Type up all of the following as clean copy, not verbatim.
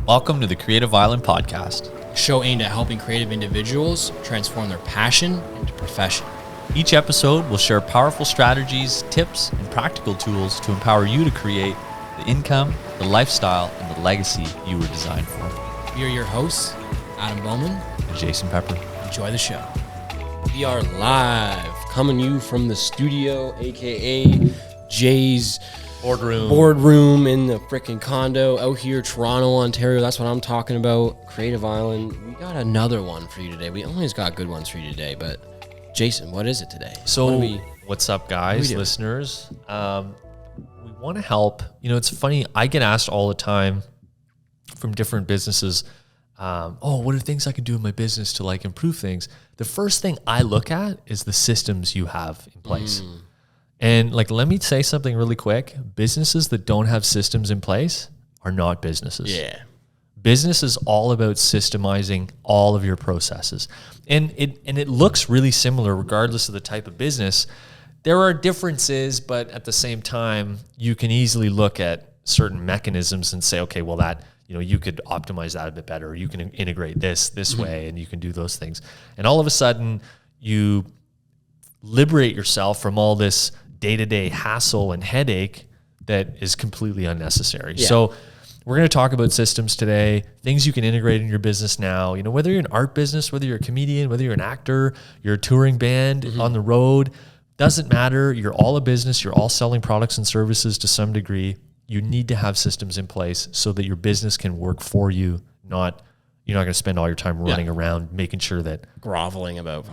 Welcome to the Creative Island Podcast, a show aimed at helping creative individuals transform their passion into profession. Each episode will share powerful strategies, tips, and practical tools to empower you to create the income, the lifestyle, and the legacy you were designed for. We are your hosts, Adam Bowman and Jason Pepper. Enjoy the show. We are live, coming to you from the studio, aka Jay's boardroom in the freaking condo out here, Toronto, Ontario. That's what I'm talking about. Creative Island. We got another one for you today. We always got good ones for you today, but Jason, what is it today? So, what's up, guys, listeners? We want to help. You know, it's funny. I get asked all the time from different businesses, what are things I can do in my business to like improve things? The first thing I look at is the systems you have in place. And like, let me say something really quick. Businesses that don't have systems in place are not businesses. Yeah. Business is all about systemizing all of your processes. And it looks really similar regardless of the type of business. There are differences, but at the same time, you can easily look at certain mechanisms and say, okay, well that, you could optimize that a bit better, or you can integrate this way, and you can do those things. And all of a sudden, you liberate yourself from all this day-to-day hassle and headache that is completely unnecessary. Yeah. So we're going to talk about systems today, things you can integrate in your business now. Whether you're an art business, whether you're a comedian, whether you're an actor, you're a touring band on the road, doesn't matter. You're all a business. You're all selling products and services to some degree. You need to have systems in place so that your business can work for you. You're not going to spend all your time running around making sure that groveling about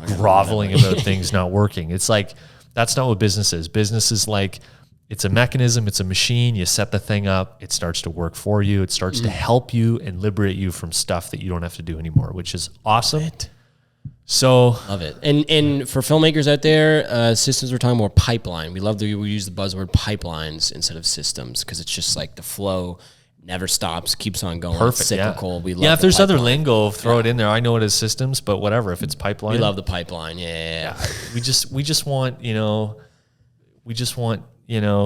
things not working. It's like, that's not what business is. Business is like, it's a mechanism, it's a machine. You set the thing up, it starts to work for you. It starts to help you and liberate you from stuff that you don't have to do anymore, which is awesome. Love it. And for filmmakers out there, systems, we're talking more pipeline. We use the buzzword pipelines instead of systems, because it's just like the flow never stops, keeps on going. Perfect. It's cyclical. Yeah. We love if there's other lingo, throw it in there. I know it as systems, but whatever. If it's pipeline, we love the pipeline. Yeah. We just want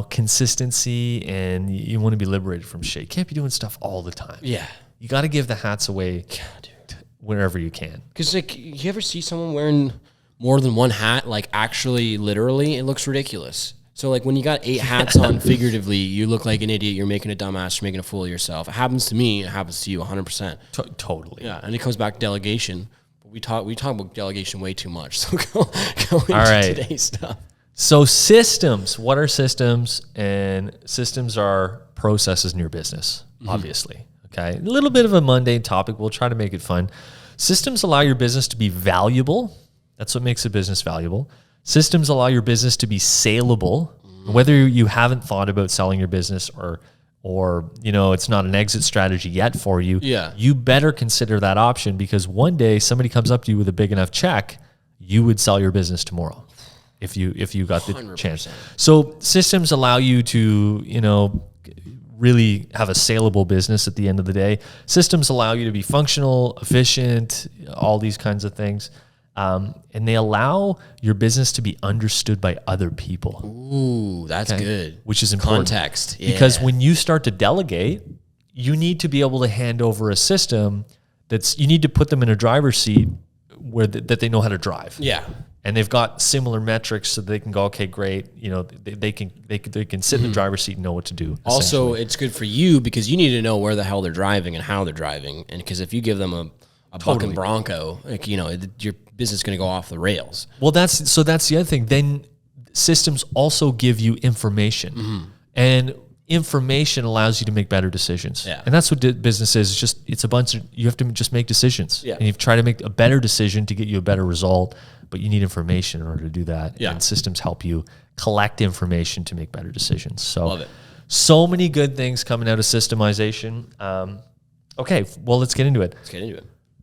consistency, and you want to be liberated from shit. You can't be doing stuff all the time. Yeah. You got to give the hats away wherever you can. Because like, you ever see someone wearing more than one hat? Like actually, literally, it looks ridiculous. So like when you got 8 hats on figuratively, you look like an idiot. You're making a dumbass. You're making a fool of yourself. It happens to me. It happens to you 100%. Totally. Yeah. And it comes back to delegation. But we talk about delegation way too much. So go into today's stuff. So systems, what are systems? And systems are processes in your business, obviously. Okay. A little bit of a mundane topic. We'll try to make it fun. Systems allow your business to be valuable. That's what makes a business valuable. Systems allow your business to be saleable. Whether you haven't thought about selling your business or it's not an exit strategy yet for you, you better consider that option, because one day somebody comes up to you with a big enough check, you would sell your business tomorrow if you got the 100%. Chance. So systems allow you to, really have a saleable business at the end of the day. Systems allow you to be functional, efficient, all these kinds of things. And they allow your business to be understood by other people. Ooh, that's good. Which is important. Context. Yeah. Because when you start to delegate, you need to be able to hand over a system you need to put them in a driver's seat that they know how to drive. Yeah. And they've got similar metrics so they can go, okay, great. They can sit in the driver's seat and know what to do. Also, it's good for you because you need to know where the hell they're driving and how they're driving. And because if you give them a bucking Bronco, your business is going to go off the rails. Well, that's the other thing. Then systems also give you information, and information allows you to make better decisions. Yeah. And that's what business is. It's a bunch of, you have to just make decisions. Yeah. And you try to make a better decision to get you a better result, but you need information in order to do that. Yeah. And systems help you collect information to make better decisions. So, love it. So many good things coming out of systemization. Okay, well, let's get into it.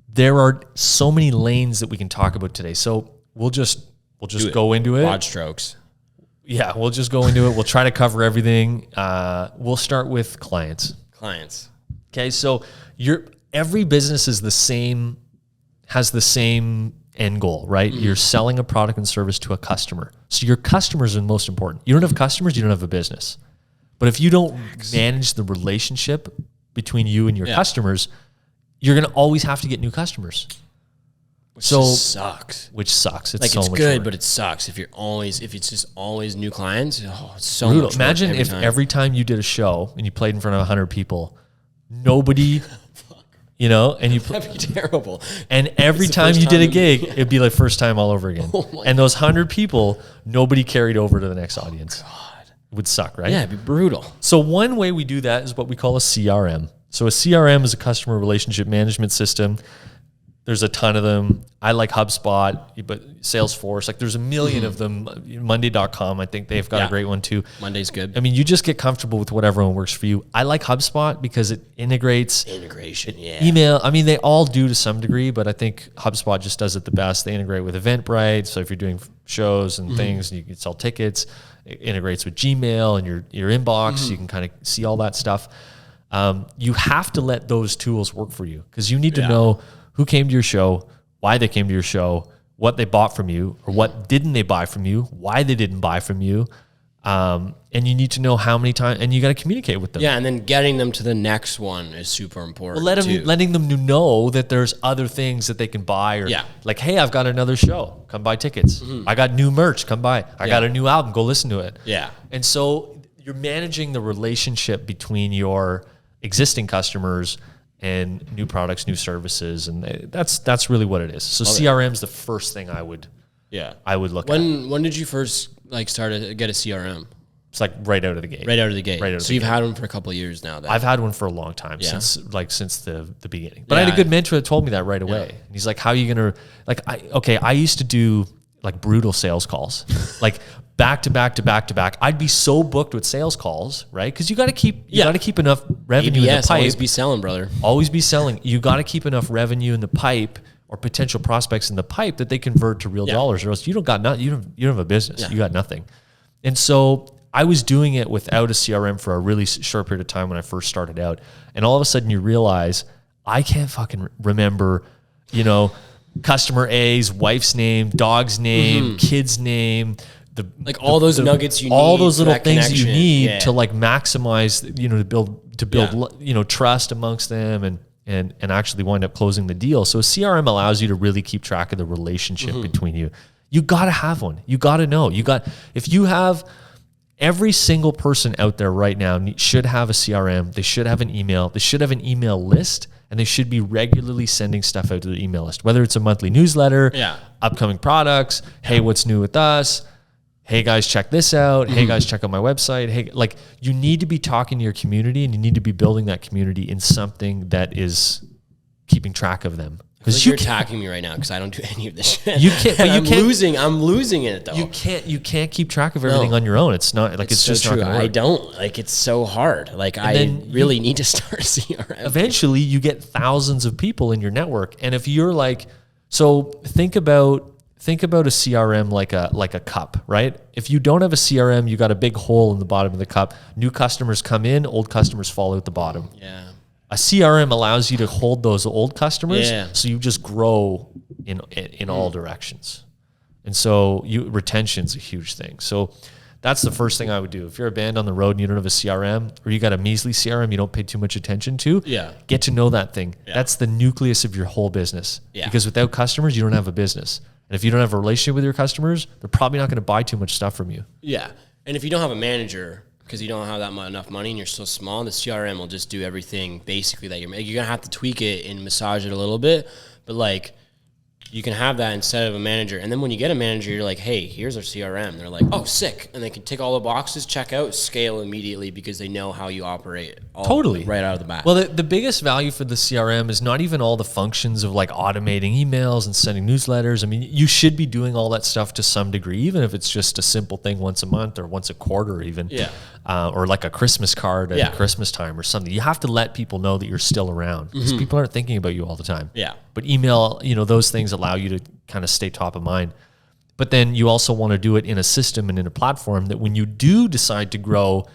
There are so many lanes that we can talk about today. So we'll just go into it. Broad strokes. Yeah, we'll just go into it. We'll try to cover everything. We'll start with clients. Okay, so every business is has the same end goal, right? You're selling a product and service to a customer. So your customers are the most important. You don't have customers, you don't have a business. But if you don't manage the relationship between you and your customers, you're going to always have to get new customers. Which sucks. Which sucks. It's like, so it's much good, work. But it sucks if it's just always new clients. Oh, it's so brutal. much Imagine work if every time you did a show and you played in front of 100 people, nobody, you know, and you that'd be terrible. And every time you did a gig, it'd be like first time all over again. And those 100 people, nobody carried over to the next audience. God. It would suck, right? Yeah, it'd be brutal. So one way we do that is what we call a CRM. So a CRM is a customer relationship management system. There's a ton of them. I like HubSpot, but Salesforce, like there's a million of them. Monday.com, I think they've got a great one too. Monday's good. I mean, you just get comfortable with whatever one works for you. I like HubSpot because it integrates. Integration, Email. I mean, they all do to some degree, but I think HubSpot just does it the best. They integrate with Eventbrite. So if you're doing shows and things, and you can sell tickets. It integrates with Gmail and your inbox. You can kind of see all that stuff. You have to let those tools work for you because you need to know who came to your show, why they came to your show, what they bought from you, or what didn't they buy from you, why they didn't buy from you. And you need to know how many times, and you got to communicate with them. Yeah, and then getting them to the next one is super important. Well, letting them know that there's other things that they can buy, or like, hey, I've got another show, come buy tickets. I got new merch, come buy. I got a new album, go listen to it. Yeah. And so you're managing the relationship between your existing customers and new products, new services, and that's really what it is. So CRM is the first thing I would look at. When did you first start to get a CRM? It's like right out of the gate. So you've had one for a couple of years now. Then. I've had one for a long time since the beginning. But I had a good mentor that told me that right away. And he's like, "How are you gonna I used to do like brutal sales calls, like back to back to back to back. I'd be so booked with sales calls, right? Because you got to keep enough revenue in the pipe. Always be selling, brother. Always be selling. You got to keep enough revenue in the pipe or potential prospects in the pipe that they convert to real dollars, or else you don't got nothing. You don't have a business. You got nothing. And so I was doing it without a CRM for a really short period of time when I first started out, and all of a sudden you realize I can't fucking remember, customer A's wife's name, dog's name, kid's name. All those nuggets you need, all those little things you need to maximize, to build trust amongst them and actually wind up closing the deal. So a CRM allows you to really keep track of the relationship between you. You got to have one. You got to know. If you have every single person out there right now should have a CRM. They should have an email. They should have an email list. And they should be regularly sending stuff out to the email list, whether it's a monthly newsletter, upcoming products, hey, what's new with us? Hey guys, check this out. Hey guys, check out my website. Hey, you need to be talking to your community, and you need to be building that community in something that is keeping track of them. Because you're attacking me right now because I don't do any of this shit. You can't. But I'm losing it though. You can't keep track of everything on your own. It's not it's so just true. not gonna work. I don't it's so hard. I really need to start a CRM. Eventually, you get thousands of people in your network, and if you're think about a CRM like a cup, right? If you don't have a CRM, you got a big hole in the bottom of the cup. New customers come in, old customers fall out the bottom. Yeah. A CRM allows you to hold those old customers, so you just grow in all directions. And so retention's a huge thing. So that's the first thing I would do. If you're a band on the road and you don't have a CRM, or you got a measly CRM you don't pay too much attention to, get to know that thing. Yeah. That's the nucleus of your whole business. Yeah. Because without customers, you don't have a business. And if you don't have a relationship with your customers, they're probably not going to buy too much stuff from you. Yeah. And if you don't have a manager, because you don't have enough money and you're so small, the CRM will just do everything basically that you're going to have to tweak it and massage it a little bit. But you can have that instead of a manager. And then when you get a manager, you're like, hey, here's our CRM. They're like, oh, sick. And they can tick all the boxes, check out, scale immediately because they know how you operate. Totally. Right out of the bat. Well, the biggest value for the CRM is not even all the functions of automating emails and sending newsletters. I mean, you should be doing all that stuff to some degree, even if it's just a simple thing once a month or once a quarter even. Yeah. Or like a Christmas card at Christmas time or something. You have to let people know that you're still around because people aren't thinking about you all the time. Yeah. But email, those things allow you to kind of stay top of mind. But then you also want to do it in a system and in a platform that when you do decide to grow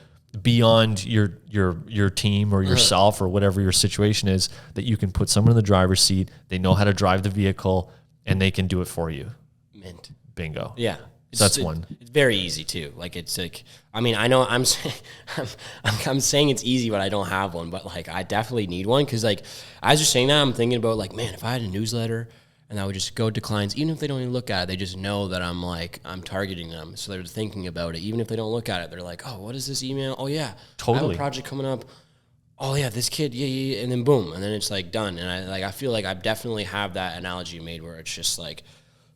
beyond your team or yourself or whatever your situation is, that you can put someone in the driver's seat, they know how to drive the vehicle, and they can do it for you. Mint. Bingo. Yeah. So that's one. It's very easy too. Like it's like, I mean, I know I'm saying it's easy, but I don't have one. But like, I definitely need one because like, as you're saying that, I'm thinking about like, man, if I had a newsletter and I would just go to clients, even if they don't even look at it, they just know that I'm targeting them. So they're thinking about it. Even if they don't look at it, they're like, oh, what is this email? Oh yeah, totally. I have a project coming up. Oh yeah, this kid, yeah, and then boom, and then it's like done. And I feel like I definitely have that analogy made where it's just like,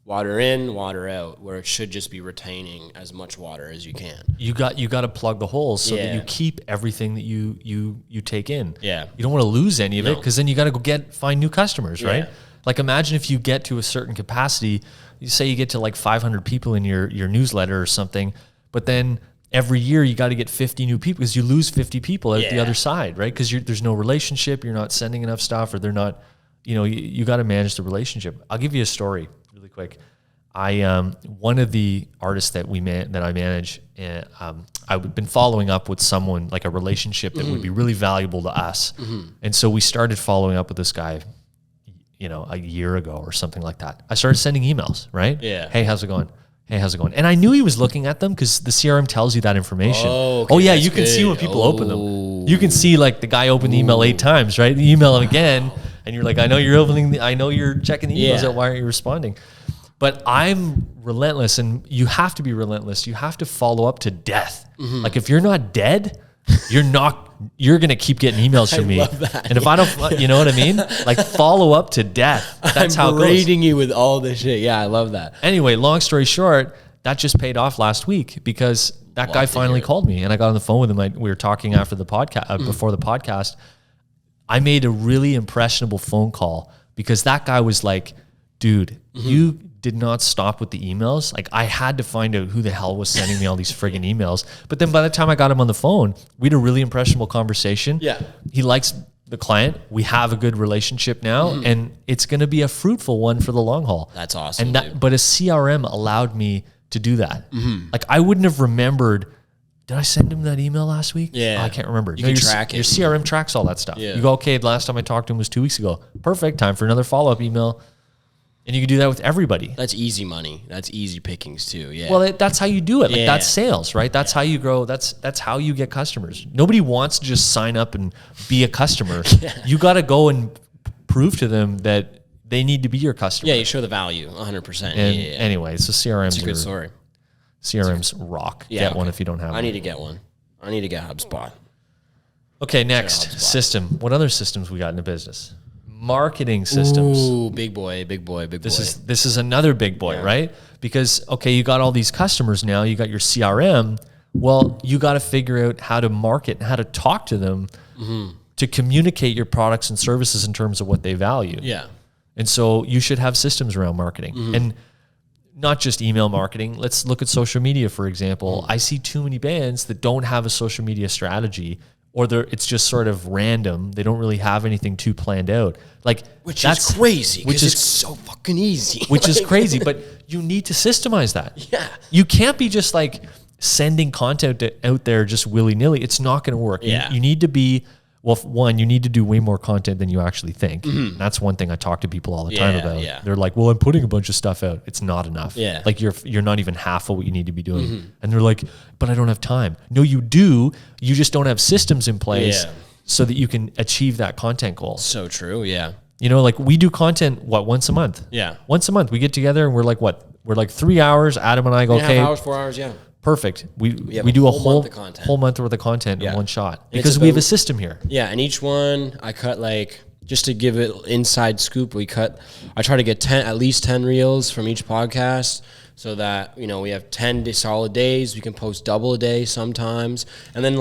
water in, water out, where it should just be retaining as much water as you can. You got to plug the holes so that you keep everything that you take in. Yeah. You don't want to lose any of it because then you got to go find new customers, right? Yeah. Like imagine if you get to a certain capacity, you say you get to like 500 people in your newsletter or something, but then every year you got to get 50 new people because you lose 50 people at the other side, right? Because there's no relationship, you're not sending enough stuff, or they're not, you got to manage the relationship. I'll give you a story really quick. One of the artists that I manage, I've been following up with someone, like a relationship that would be really valuable to us. And so we started following up with this guy, a year ago or something like that. I started sending emails, right? Yeah. Hey, how's it going? Hey, how's it going? And I knew he was looking at them because the CRM tells you that information. Oh, okay, yeah, you can see when people open them. You can see like the guy opened the email 8 times, right? You email him again, and you're like, I know you're checking the emails out. Why aren't you responding? But I'm relentless, and you have to be relentless. You have to follow up to death. Like if you're not dead, you're going to keep getting emails from me. Love that. And if I don't, you know what I mean? Like follow up to death. That's how it goes. I'm rating you with all this shit. Yeah, I love that. Anyway, long story short, that just paid off last week because that guy finally called me and I got on the phone with him. We were talking after the podcast, before the podcast. I made a really impressionable phone call because that guy was like, dude, you did not stop with the emails. Like I had to find out who the hell was sending me all these friggin' emails. But then by the time I got him on the phone, we had a really impressionable conversation. Yeah. He likes the client. We have a good relationship now and it's going to be a fruitful one for the long haul. That's awesome. But a CRM allowed me to do that. Like I wouldn't have remembered. Did I send him that email last week? Yeah. Oh, I can't remember. You can track it. Your CRM tracks all that stuff. Yeah. You go, okay, last time I talked to him was 2 weeks ago. Perfect. Time for another follow-up email. And you can do that with everybody. That's easy money. That's easy pickings too. Yeah. Well, that's how you do it. Like that's sales, right? That's how you grow. That's how you get customers. Nobody wants to just sign up and be a customer. You got to go and prove to them that they need to be your customer. Yeah, you show the value 100%. And anyway, so CRMs It's a good story. CRMs rock. Get one if you don't have one. I need to get one. I need to get HubSpot. Okay, next system. What other systems we got in the business? Marketing systems. Ooh, big boy. This is another big boy, right? Because okay, you got all these customers now. You got your CRM. Well, you got to figure out how to market and how to talk to them to communicate your products and services in terms of what they value. Yeah. And so you should have systems around marketing and not just email marketing. Let's look at social media, for example. I see too many bands that don't have a social media strategy, or it's just sort of random. They don't really have anything too planned out. Like which is crazy. Which is so fucking easy. Which is crazy, but you need to systemize that. Yeah. You can't be just like sending content out there just willy-nilly. It's not going to work. Yeah. You need to be, well, one, you need to do way more content than you actually think. That's one thing I talk to people all the time about. Yeah. They're like, well, I'm putting a bunch of stuff out. It's not enough. Yeah. Like you're not even half of what you need to be doing. And they're like, but I don't have time. No, you do. You just don't have systems in place so that you can achieve that content goal. So true. Yeah. Like we do content, once a month? Yeah. Once a month. We get together and we're like, We're like 3 hours. Adam and I go, okay. 4 hours, yeah. Perfect. We do a whole month worth of content in one shot because we have a system here. Yeah, and each one I cut just to give it inside scoop. I try to get at least 10 reels from each podcast so that we have 10 solid days. We can post double a day sometimes, and then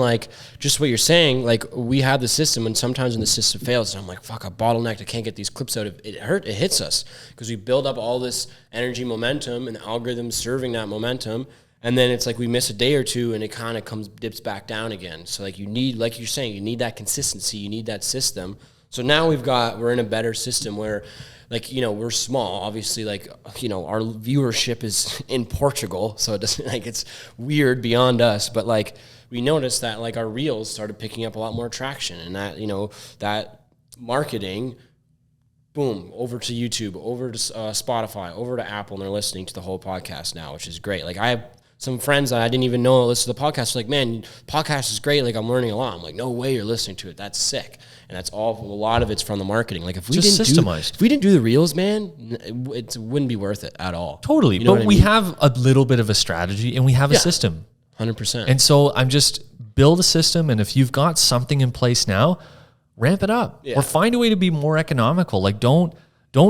just what you're saying. We have the system, and sometimes when the system fails, I'm like, fuck, I bottlenecked. I can't get these clips out. It hits us because we build up all this energy momentum, and the algorithm's serving that momentum. And then it's like we miss a day or two and it kind of dips back down again. So you need, like you're saying, you need that consistency. You need that system. So now we're in a better system where we're small. Obviously, our viewership is in Portugal. So it doesn't it's weird beyond us. But we noticed that our reels started picking up a lot more traction, and that, that marketing boom, over to YouTube, over to Spotify, over to Apple, and they're listening to the whole podcast now, which is great. Like I have some friends that I didn't even know listen to the podcast. Like, man, podcast is great. Like I'm learning a lot. I'm like, no way you're listening to it. That's sick. And that's all. A lot of it's from the marketing. Like if we didn't do the reels, man, it wouldn't be worth it at all. Totally. You know but we have a little bit of a strategy and we have a system. 100%. And so I'm just build a system. And if you've got something in place now, ramp it up or find a way to be more economical. Like don't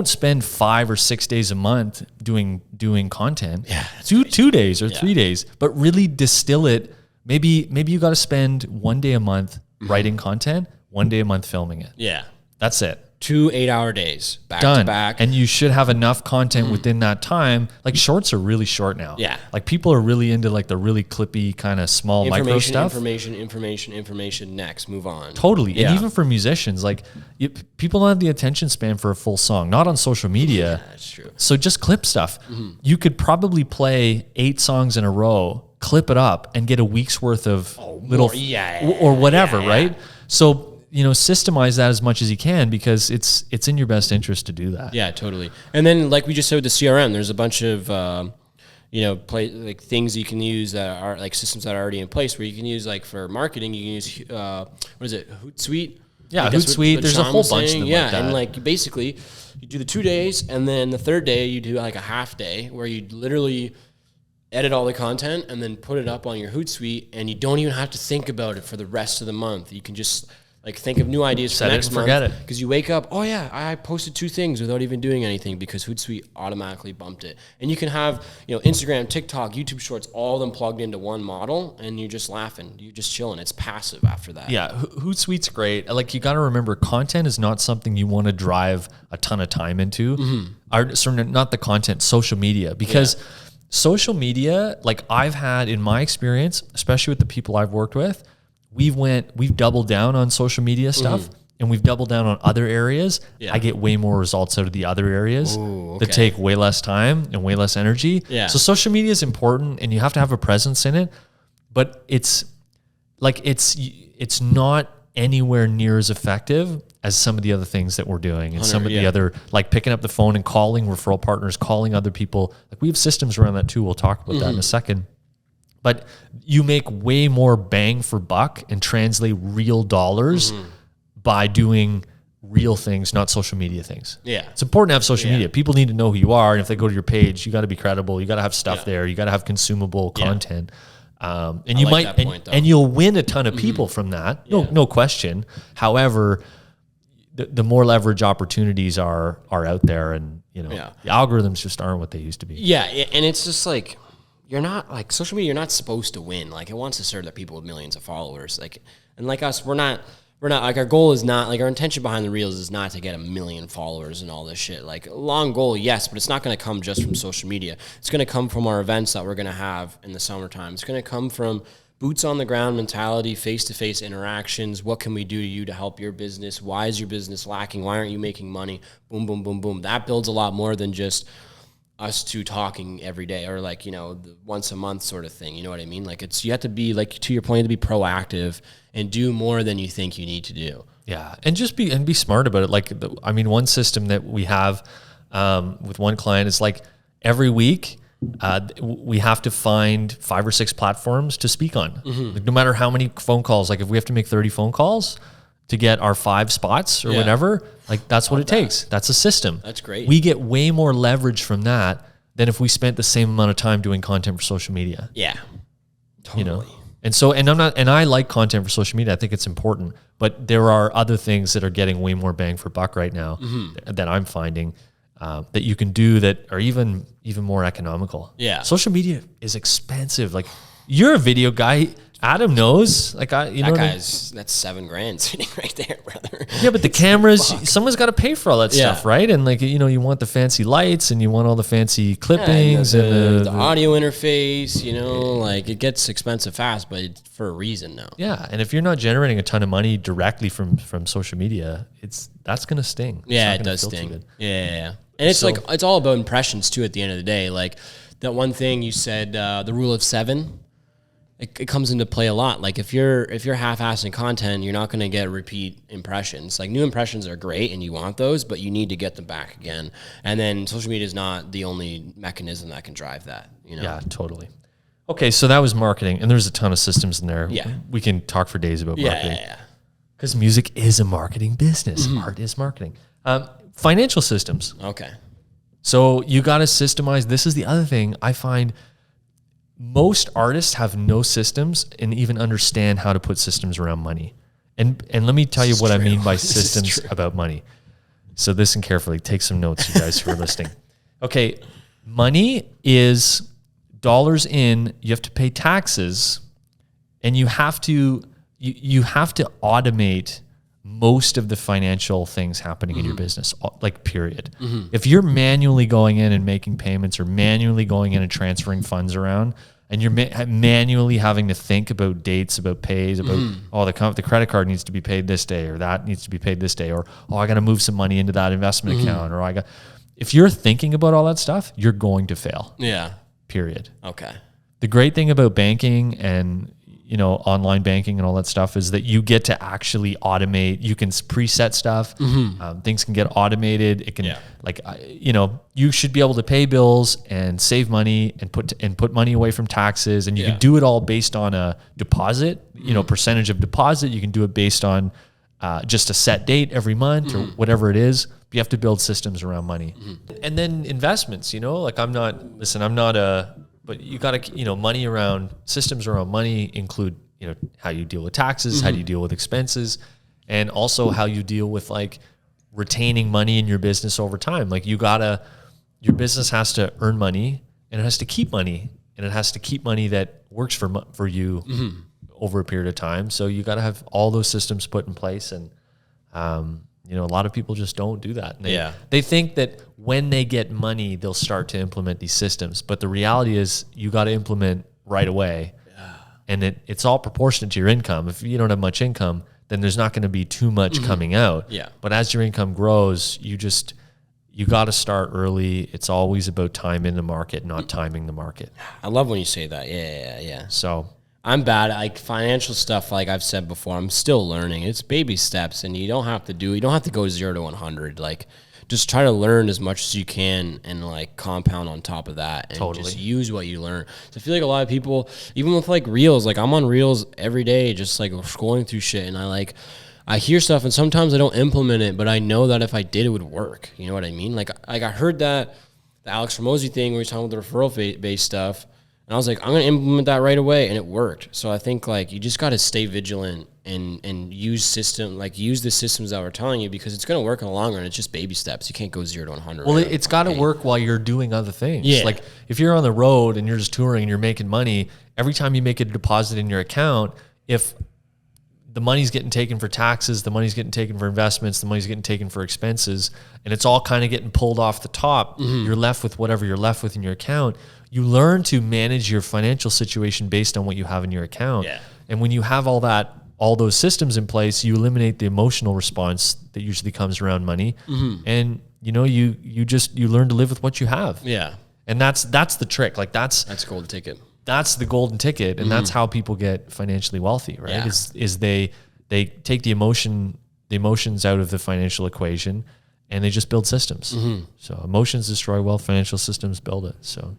spend 5 or 6 days a month doing content. Yeah. Do 2 days or 3 days, but really distill it. Maybe you got to spend 1 day a month writing content, 1 day a month filming it. Yeah. That's it. 2 8-hour days back Done. to back. And you should have enough content within that time. Like shorts are really short now. Yeah. Like people are really into like the really clippy kind of small micro stuff. Information. Next, move on. Totally. Yeah. And even for musicians, like people don't have the attention span for a full song, not on social media. Yeah, that's true. So just clip stuff. You could probably play 8 songs in a row, clip it up and get a week's worth of or whatever, right? So, systemize that as much as you can because it's in your best interest to do that. Yeah, totally. And then, like we just said with the CRM, there's a bunch of things you can use that are like systems that are already in place where you can use like for marketing. You can use Hootsuite. Yeah, Hootsuite. There's a whole bunch of them. Yeah, like that. and like basically, you do the 2 days, and then the third day you do like a half day where you literally edit all the content and then put it up on your Hootsuite, and you don't even have to think about it for the rest of the month. You can just like think of new ideas for next month. Forget it. Because you wake up, oh yeah, I posted 2 things without even doing anything because Hootsuite automatically bumped it. And you can have, Instagram, TikTok, YouTube Shorts, all of them plugged into one model, and you're just laughing. You're just chilling. It's passive after that. Yeah, Hootsuite's great. Like you got to remember, content is not something you want to drive a ton of time into. Not the content, social media, because social media, like I've had in my experience, especially with the people I've worked with, we've doubled down on social media stuff and we've doubled down on other areas. I get way more results out of the other areas that take way less time and way less energy. So social media is important and you have to have a presence in it, but it's not anywhere near as effective as some of the other things that we're doing and some of the other, like picking up the phone and calling referral partners, calling other people. Like we have systems around that too. We'll talk about that in a second. But you make way more bang for buck and translate real dollars by doing real things, not social media things. Yeah. It's important to have social media. People need to know who you are. And if they go to your page, you got to be credible. You got to have stuff there. You got to have consumable content. And you might, and you'll win a ton of people from that. No question. However, the more leverage opportunities are out there, and the algorithms just aren't what they used to be. Yeah. And it's just like, you're not like social media. You're not supposed to win. Like it wants to serve the people with millions of followers. Like, and like us, we're not like our goal is not like our intention behind the reels is not to get 1 million followers and all this shit. Like a long goal, yes, but it's not going to come just from social media. It's going to come from our events that we're going to have in the summertime. It's going to come from boots on the ground mentality, face-to-face interactions. What can we do to you to help your business? Why is your business lacking? Why aren't you making money? Boom, boom, boom, boom. That builds a lot more than just us two talking every day or like, the once a month sort of thing. You know what I mean? Like you have to be like, to your point, to be proactive and do more than you think you need to do. Yeah. And just be smart about it. Like, one system that we have with one client is like every week we have to find 5 or 6 platforms to speak on. Like, no matter how many phone calls, like if we have to make 30 phone calls to get our 5 spots or whatever, like that's what it takes. That's a system. That's great. We get way more leverage from that than if we spent the same amount of time doing content for social media. Yeah. Totally. And so, and I like content for social media. I think it's important, but there are other things that are getting way more bang for buck right now that I'm finding that you can do that are even more economical. Yeah. Social media is expensive. Like you're a video guy. Adam knows, like that's $7,000 sitting right there, brother. Yeah, but the cameras, someone's got to pay for all that stuff, right? And like you want the fancy lights, and you want all the fancy clippings, and the audio interface. Like it gets expensive fast, but it's for a reason now. Yeah, and if you're not generating a ton of money directly from social media, that's gonna sting. Yeah, it does sting. Yeah, and it's it's all about impressions too. At the end of the day, like that one thing you said, the rule of 7. it comes into play a lot. Like if you're half-assing content, you're not going to get repeat impressions. Like new impressions are great and you want those, but you need to get them back again. And then social media is not the only mechanism that can drive that, you know? Yeah, totally. Okay, so that was marketing, and there's a ton of systems in there. Yeah. We can talk for days about marketing. Yeah. Because music is a marketing business. Art is marketing. Financial systems. Okay. So you got to systemize. This is the other thing I find. Most artists have no systems and even understand how to put systems around money. And let me tell you what I mean by systems about money. So listen carefully. Take some notes, you guys who are listening. Okay, money is dollars in. You have to pay taxes, and you have to automate most of the financial things happening in your business, like period. If you're manually going in and making payments or manually going in and transferring funds around, and you're manually having to think about dates, about pays, about, the credit card needs to be paid this day, or that needs to be paid this day, or, I got to move some money into that investment account, or if you're thinking about all that stuff, you're going to fail. Yeah. Period. Okay. The great thing about banking and online banking and all that stuff is that you get to actually automate. You can preset stuff. Things can get automated. It can you should be able to pay bills and save money and put money away from taxes. And you can do it all based on a deposit, percentage of deposit. You can do it based on just a set date every month or whatever it is. You have to build systems around money. And then investments, but you got to, money around systems around money include, how you deal with taxes, how do you deal with expenses, and also how you deal with like retaining money in your business over time. Like your business has to earn money, and it has to keep money, and it has to keep money that works for you over a period of time. So you got to have all those systems put in place. And, a lot of people just don't do that. They think that when they get money, they'll start to implement these systems. But the reality is you got to implement right away. Yeah. And it's all proportionate to your income. If you don't have much income, then there's not going to be too much coming out. Yeah. But as your income grows, you got to start early. It's always about time in the market, not timing the market. I love when you say that. Yeah. So I'm bad at like financial stuff. Like I've said before, I'm still learning. It's baby steps, and you don't have to go 0 to 100. Like just try to learn as much as you can and like compound on top of that and just use what you learn. So I feel like a lot of people, even with like reels, like I'm on reels every day, just like scrolling through shit. And I hear stuff, and sometimes I don't implement it, but I know that if I did, it would work. You know what I mean? Like I heard that the Alex Ramosi thing where he's talking about the referral based stuff. And I was like, I'm going to implement that right away. And it worked. So I think like you just got to stay vigilant and use the systems that we're telling you, because it's going to work in the long run. It's just baby steps. You can't go 0 to 100. Well, it's got to work while you're doing other things. Yeah. Like if you're on the road and you're just touring and you're making money, every time you make a deposit in your account, if the money's getting taken for taxes, the money's getting taken for investments, the money's getting taken for expenses, and it's all kind of getting pulled off the top, you're left with whatever you're left with in your account. You learn to manage your financial situation based on what you have in your account. Yeah. And when you have all those systems in place, you eliminate the emotional response that usually comes around money. And you learn to live with what you have. Yeah. And that's the trick. Like that's golden ticket. That's the golden ticket, and that's how people get financially wealthy, right? Yeah. Is they take the emotions out of the financial equation, and they just build systems. So emotions destroy wealth, financial systems build it. So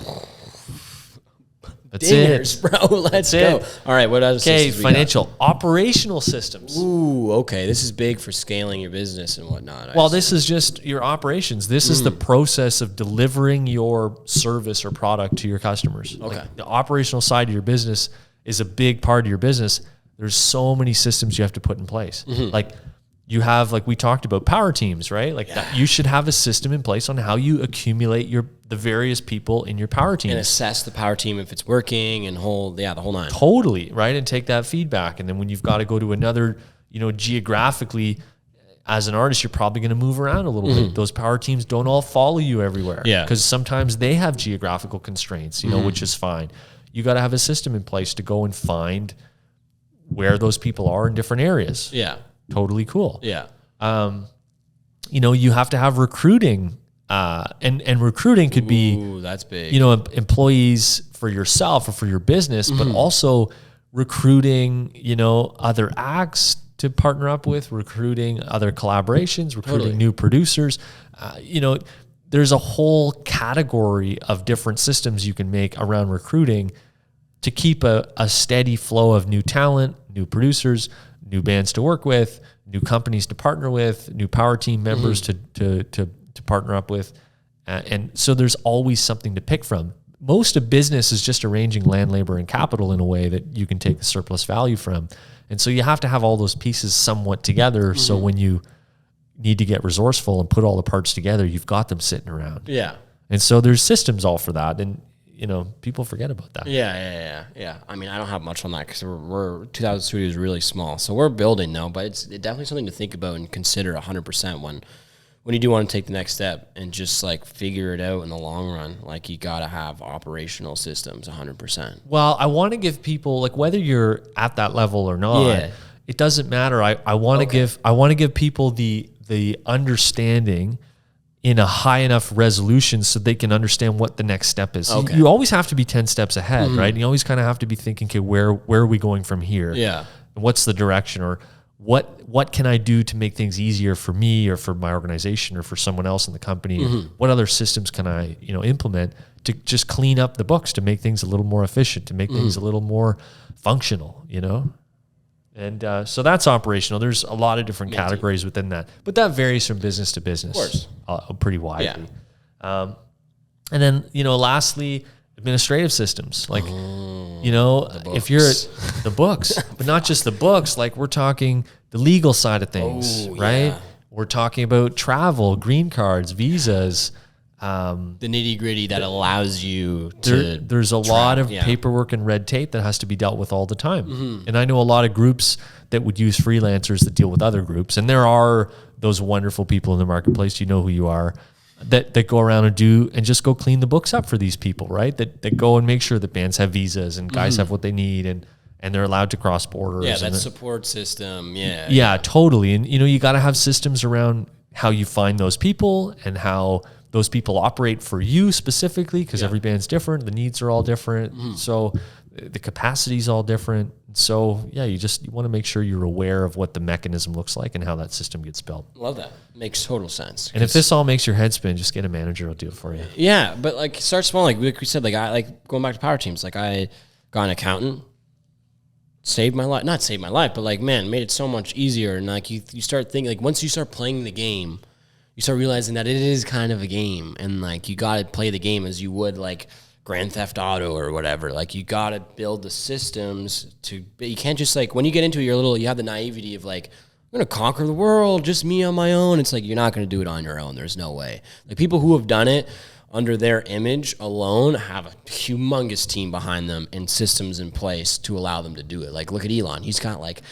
that's Dingers, it, bro. Let's go. All right, what other systems we financial operational systems. Ooh, okay. This is big for scaling your business and whatnot. Well, this is just your operations. This is the process of delivering your service or product to your customers. Okay. Like the operational side of your business is a big part of your business. There's so many systems you have to put in place. Like you have, like we talked about, power teams, right? Like that, you should have a system in place on how you accumulate the various people in your power team and assess the power team if it's working and the whole nine. Totally, right? And take that feedback. And then when you've got to go to another, geographically, as an artist, you're probably going to move around a little bit. Those power teams don't all follow you everywhere. Yeah. Because sometimes they have geographical constraints, which is fine. You got to have a system in place to go and find where those people are in different areas. Yeah. Totally cool. Yeah. You have to have recruiting, and recruiting could be, that's big. Employees for yourself or for your business, but also recruiting, other acts to partner up with, recruiting other collaborations, recruiting new producers. There's a whole category of different systems you can make around recruiting to keep a steady flow of new talent, new producers, new bands to work with, new companies to partner with, new power team members to partner up with. And so there's always something to pick from. Most of business is just arranging land, labor, and capital in a way that you can take the surplus value from. And so you have to have all those pieces somewhat together. So when you need to get resourceful and put all the parts together, you've got them sitting around. Yeah. And so there's systems all for that. And, people forget about that. Yeah. I mean, I don't have much on that because we're 2000 Studio is really small. So we're building though, but it's definitely something to think about and consider 100% when you do want to take the next step and just like figure it out in the long run. Like you got to have operational systems 100%. Well, I want to give people, like, whether you're at that level or not, it doesn't matter. I want to give people the understanding in a high enough resolution so they can understand what the next step is. Okay. You always have to be 10 steps ahead, right? You always kind of have to be thinking, okay, where are we going from here? Yeah. And what's the direction, or what can I do to make things easier for me or for my organization or for someone else in the company? What other systems can I, implement to just clean up the books, to make things a little more efficient, to make things a little more functional, And so that's operational. There's a lot of different categories within that, but that varies from business to business, pretty widely. Yeah. And then, lastly, administrative systems, like, if you're the books, but not just the books, like we're talking the legal side of things, right? Yeah. We're talking about travel, green cards, visas, the nitty gritty that allows you to. There's a lot of paperwork and red tape that has to be dealt with all the time. And I know a lot of groups that would use freelancers that deal with other groups. And there are those wonderful people in the marketplace, you know who you are, that go around and just go clean the books up for these people, right? That go and make sure that bands have visas and guys have what they need and they're allowed to cross borders. Yeah, that support system. Yeah. Yeah, totally. And you got to have systems around how you find those people and how those people operate for you specifically, because every band's different. The needs are all different. So the capacity is all different. So you want to make sure you're aware of what the mechanism looks like and how that system gets built. Love that. Makes total sense. And if this all makes your head spin, just get a manager who'll do it for you. Yeah, but like start small. Like we said, like I like going back to power teams. Like I got an accountant, saved my life. Not saved my life, but like, man, made it so much easier. And like you start thinking, like once you start playing the game, you start realizing that it is kind of a game, and like you got to play the game as you would like Grand Theft Auto or whatever. Like you got to build the systems you can't just like, when you get into it, you have the naivety of like, I'm going to conquer the world, just me on my own. It's like, you're not going to do it on your own. There's no way. Like people who have done it under their image alone have a humongous team behind them and systems in place to allow them to do it. Like look at Elon. He's got like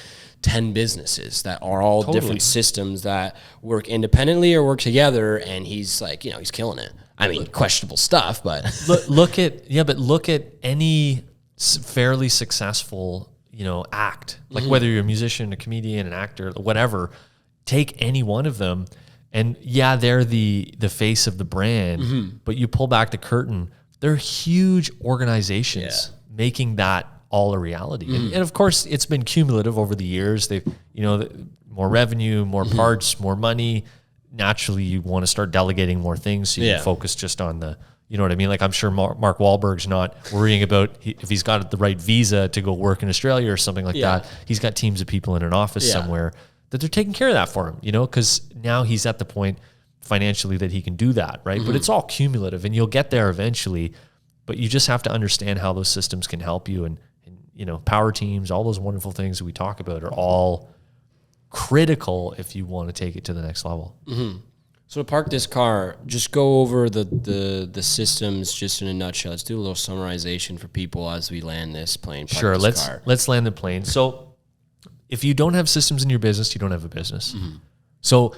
10 businesses that are all different systems that work independently or work together. And he's like, he's killing it. I mean, questionable stuff, but look at any fairly successful, act, like whether you're a musician, a comedian, an actor, whatever, take any one of them. And they're the face of the brand, but you pull back the curtain, they're huge organizations making that all a reality. And of course it's been cumulative over the years. They've, more revenue, more parts, more money. Naturally you want to start delegating more things so you can focus just on the, you know what I mean? Like I'm sure Mark Wahlberg's not worrying about if he's got the right visa to go work in Australia or something like that. He's got teams of people in an office somewhere that they're taking care of that for him, because now he's at the point financially that he can do that, right? But it's all cumulative and you'll get there eventually, but you just have to understand how those systems can help you. And power teams, all those wonderful things that we talk about are all critical if you want to take it to the next level. So to park this car, just go over the systems just in a nutshell. Let's do a little summarization for people as we land this plane. Sure, let's land the plane. So if you don't have systems in your business, you don't have a business. So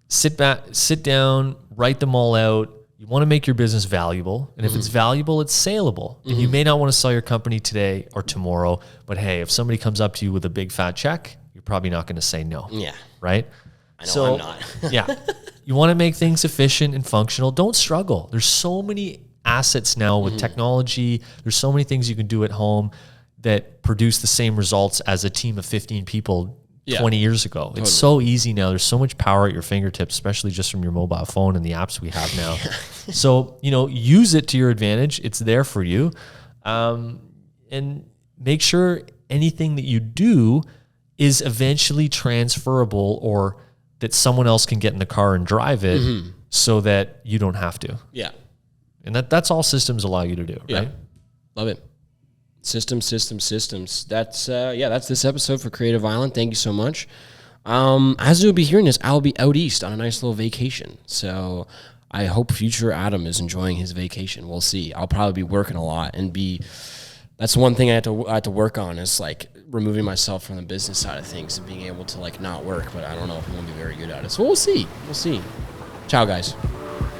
sit down, write them all out. You want to make your business valuable. And if it's valuable, it's saleable. And you may not want to sell your company today or tomorrow, but hey, if somebody comes up to you with a big fat check, you're probably not going to say no. Yeah. Right? I know I'm not. You want to make things efficient and functional. Don't struggle. There's so many assets now with technology. There's so many things you can do at home that produce the same results as a team of 15 people 20 years ago. Totally. It's so easy now. There's so much power at your fingertips, especially just from your mobile phone and the apps we have now. So, use it to your advantage. It's there for you. And make sure anything that you do is eventually transferable, or that someone else can get in the car and drive it so that you don't have to. Yeah. And that's all systems allow you to do, right? Love it. Systems. That's this episode for Creative Island. Thank you so much. As you'll be hearing this, I'll be out east on a nice little vacation. So I hope future Adam is enjoying his vacation. We'll see. I'll probably be working a lot and that's one thing I have to work on, is like removing myself from the business side of things and being able to like not work, but I don't know if I'm going to be very good at it. So we'll see. Ciao, guys.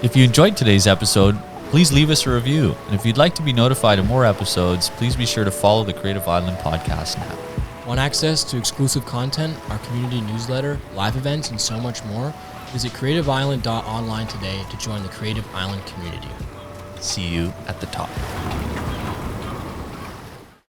If you enjoyed today's episode, please leave us a review. And if you'd like to be notified of more episodes, please be sure to follow the Creative Island podcast now. Want access to exclusive content, our community newsletter, live events, and so much more? Visit creativeisland.online today to join the Creative Island community. See you at the top.